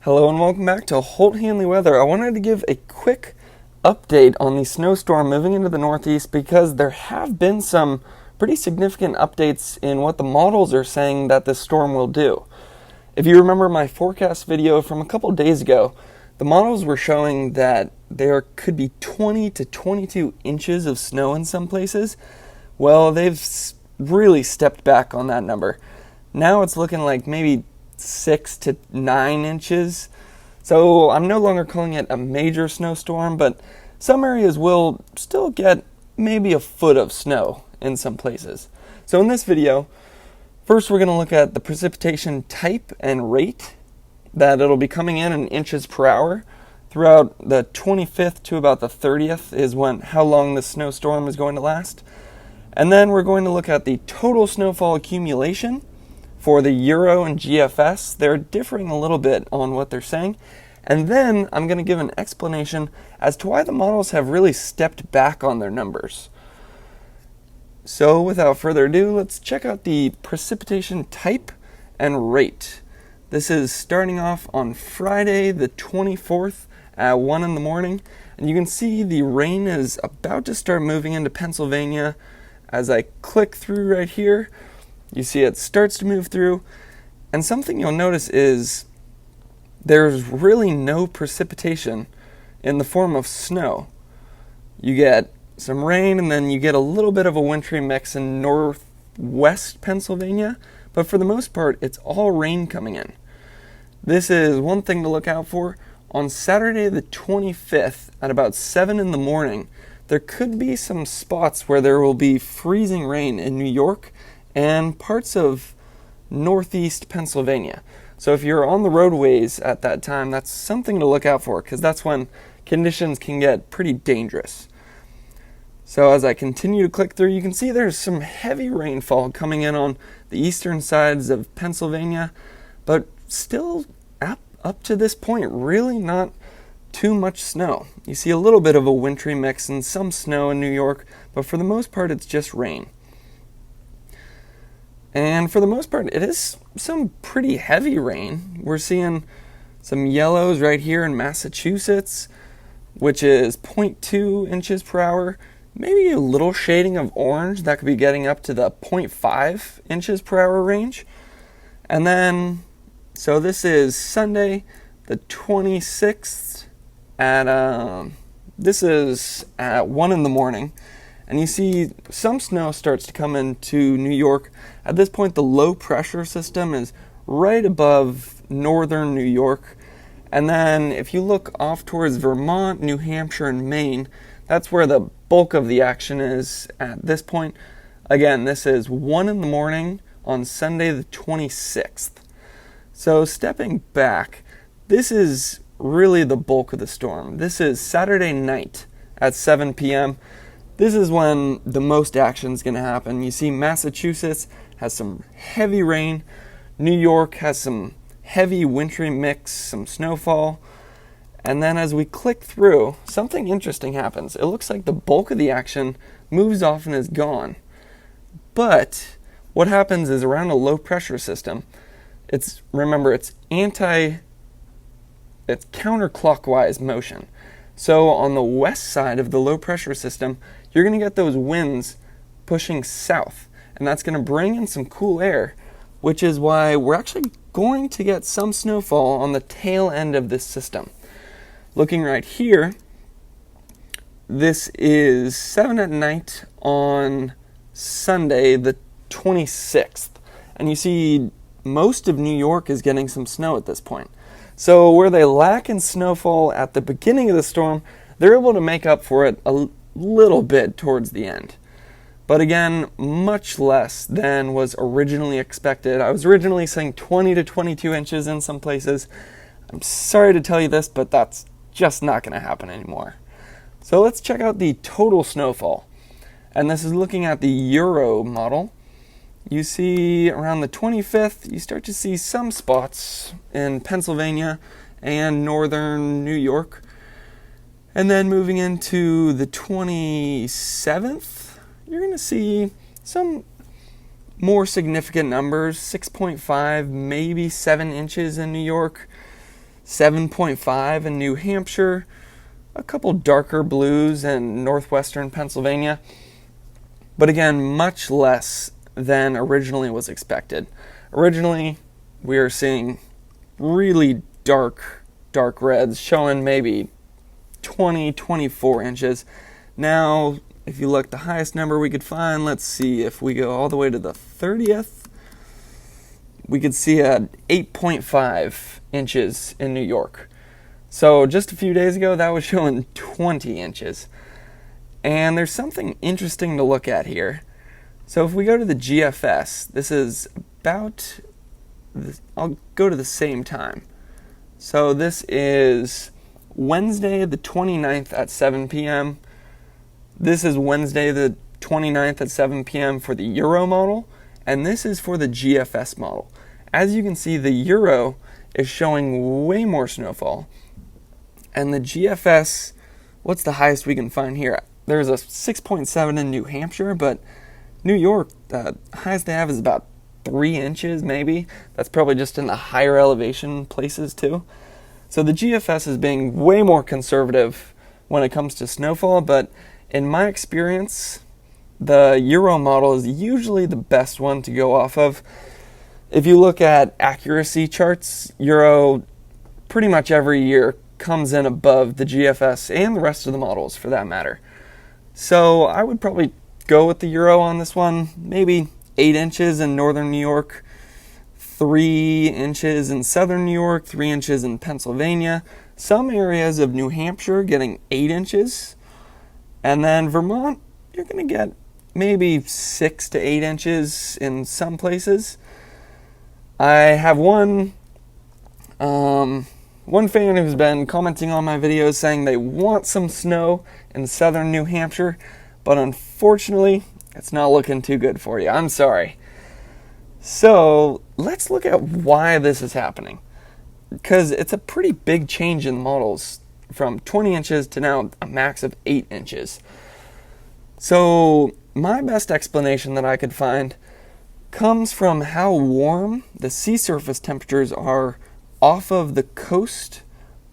Hello and welcome back to Holt Hanley Weather. I wanted to give a quick update on the snowstorm moving into the Northeast because there have been some pretty significant updates in what the models are saying that this storm will do. If you remember my forecast video from a couple days ago, the models were showing that there could be 20 to 22 inches of snow in some places. Well, they've really stepped back on that number. Now it's looking like maybe 6 to 9 inches. So I'm no longer calling it a major snowstorm, but some areas will still get maybe a foot of snow in some places. So in this video, first we're going to look at the precipitation type and rate that it'll be coming in inches per hour. Throughout the 25th to about the 30th is how long the snowstorm is going to last. And then we're going to look at the total snowfall accumulation for the Euro and GFS. They're differing a little bit on what they're saying. And then I'm going to give an explanation as to why the models have really stepped back on their numbers. So without further ado, let's check out the precipitation type and rate. This is starting off on Friday the 24th at 1 in the morning. And you can see the rain is about to start moving into Pennsylvania. As I click through right here, you see it starts to move through, and something you'll notice is there's really no precipitation in the form of snow. You get some rain, and then you get a little bit of a wintry mix in northwest Pennsylvania, but for the most part, it's all rain coming in. This is one thing to look out for. On Saturday the 25th at about 7 in the morning, there could be some spots where there will be freezing rain in New York and parts of northeast Pennsylvania. So if you're on the roadways at that time, that's something to look out for because that's when conditions can get pretty dangerous. So as I continue to click through, you can see there's some heavy rainfall coming in on the eastern sides of Pennsylvania, but still up to this point, really not too much snow. You see a little bit of a wintry mix and some snow in New York, but for the most part it's just rain. And for the most part it is some pretty heavy rain. We're seeing some yellows right here in Massachusetts, which is 0.2 inches per hour. Maybe a little shading of orange that could be getting up to the 0.5 inches per hour range. And then, so this is Sunday the 26th. This is at 1 in the morning, and you see some snow starts to come into New York. At this point, the low pressure system is right above northern New York, and then if you look off towards Vermont, New Hampshire, and Maine, that's where the bulk of the action is at this point. Again, this is 1 in the morning on Sunday the 26th. So stepping back, this is really the bulk of the storm. This is Saturday night at 7 p.m. This is when the most action is going to happen. You see Massachusetts has some heavy rain. New York has some heavy wintry mix, some snowfall. And then as we click through, something interesting happens. It looks like the bulk of the action moves off and is gone. But what happens is around a low pressure system, remember, it's counterclockwise motion. So on the west side of the low pressure system, you're going to get those winds pushing south, and that's going to bring in some cool air, which is why we're actually going to get some snowfall on the tail end of this system. Looking right here, this is 7 at night on Sunday the 26th, and you see most of New York is getting some snow at this point. So where they lack in snowfall at the beginning of the storm, they're able to make up for it a little bit towards the end. But again, much less than was originally expected. I was originally saying 20 to 22 inches in some places. I'm sorry to tell you this, but that's just not going to happen anymore. So let's check out the total snowfall. And this is looking at the Euro model. You see around the 25th, you start to see some spots in Pennsylvania and northern New York. And then moving into the 27th, you're going to see some more significant numbers, 6.5, maybe 7 inches in New York. 7.5 in New Hampshire, a couple darker blues in northwestern Pennsylvania, but again, much less than originally was expected. Originally, we were seeing really dark reds, showing maybe 20, 24 inches. Now, if you look, the highest number we could find, let's see, if we go all the way to the 30th, we could see at 8.5 inches in New York. So just a few days ago, that was showing 20 inches. And there's something interesting to look at here. So if we go to the GFS, this is about, I'll go to the same time. So this is Wednesday the 29th at 7 p.m. This is Wednesday the 29th at 7 p.m. for the Euro model, and this is for the GFS model. As you can see, the Euro is showing way more snowfall, and the GFS, what's the highest we can find here? There's a 6.7 in New Hampshire, but New York, the highest they have is about 3 inches maybe. That's probably just in the higher elevation places too. So the GFS is being way more conservative when it comes to snowfall, but in my experience, the Euro model is usually the best one to go off of. If you look at accuracy charts, Euro pretty much every year comes in above the GFS and the rest of the models for that matter. So I would probably go with the Euro on this one, maybe 8 inches in northern New York, 3 inches in southern New York, 3 inches in Pennsylvania, some areas of New Hampshire getting 8 inches, and then Vermont, you're going to get maybe 6 to 8 inches in some places. I have one fan who's been commenting on my videos saying they want some snow in southern New Hampshire, but unfortunately, it's not looking too good for you. I'm sorry. So let's look at why this is happening, because it's a pretty big change in the models from 20 inches to now a max of 8 inches. So my best explanation that I could find comes from how warm the sea surface temperatures are off of the coast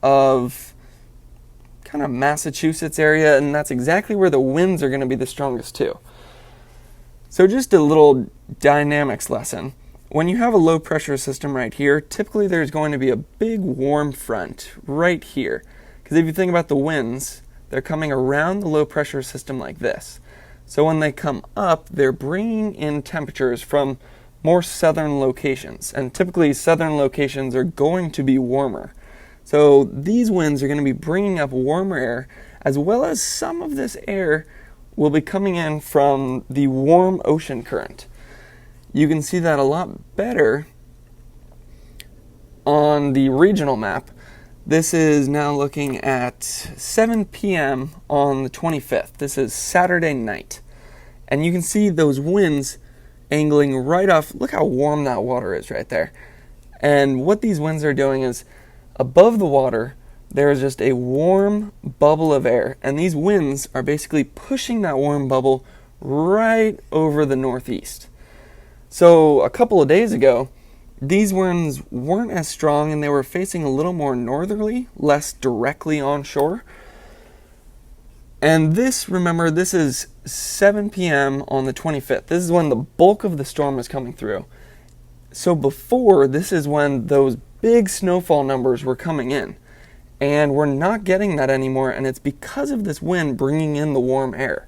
of kind of Massachusetts area, and that's exactly where the winds are going to be the strongest too. So just a little dynamics lesson. When you have a low pressure system right here, typically there's going to be a big warm front right here. Because if you think about the winds, they're coming around the low pressure system like this. So when they come up, they're bringing in temperatures from more southern locations. And typically southern locations are going to be warmer. So these winds are going to be bringing up warmer air, as well as some of this air will be coming in from the warm ocean current. You can see that a lot better on the regional map. This is now looking at 7 p.m. on the 25th. This is Saturday night. And you can see those winds angling right off. Look how warm that water is right there. And what these winds are doing is, above the water, there is just a warm bubble of air. And these winds are basically pushing that warm bubble right over the northeast. So a couple of days ago, these winds weren't as strong and they were facing a little more northerly, less directly onshore. And this, remember, this is 7 p.m. on the 25th. This is when the bulk of the storm is coming through. So before, this is when those big snowfall numbers were coming in. And we're not getting that anymore, and it's because of this wind bringing in the warm air.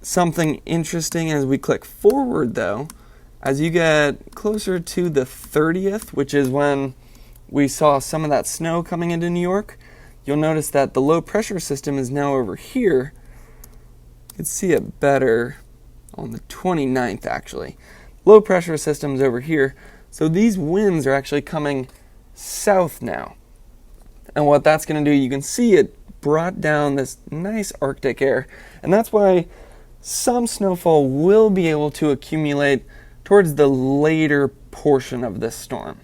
Something interesting as we click forward, though, as you get closer to the 30th, which is when we saw some of that snow coming into New York, you'll notice that the low pressure system is now over here. You can see it better on the 29th, actually. Low pressure system's over here, so these winds are actually coming south now. And what that's going to do, you can see it brought down this nice Arctic air, and that's why some snowfall will be able to accumulate towards the later portion of this storm.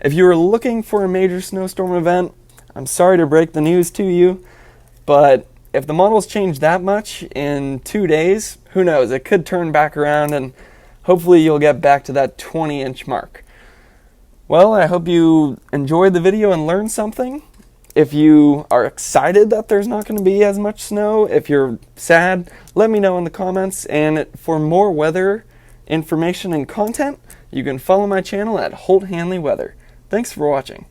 If you were looking for a major snowstorm event, I'm sorry to break the news to you, but if the models change that much in 2 days, who knows, it could turn back around and hopefully you'll get back to that 20-inch mark. Well, I hope you enjoyed the video and learned something. If you are excited that there's not going to be as much snow, if you're sad, let me know in the comments. And for more weather information and content, you can follow my channel at Holt Hanley Weather. Thanks for watching.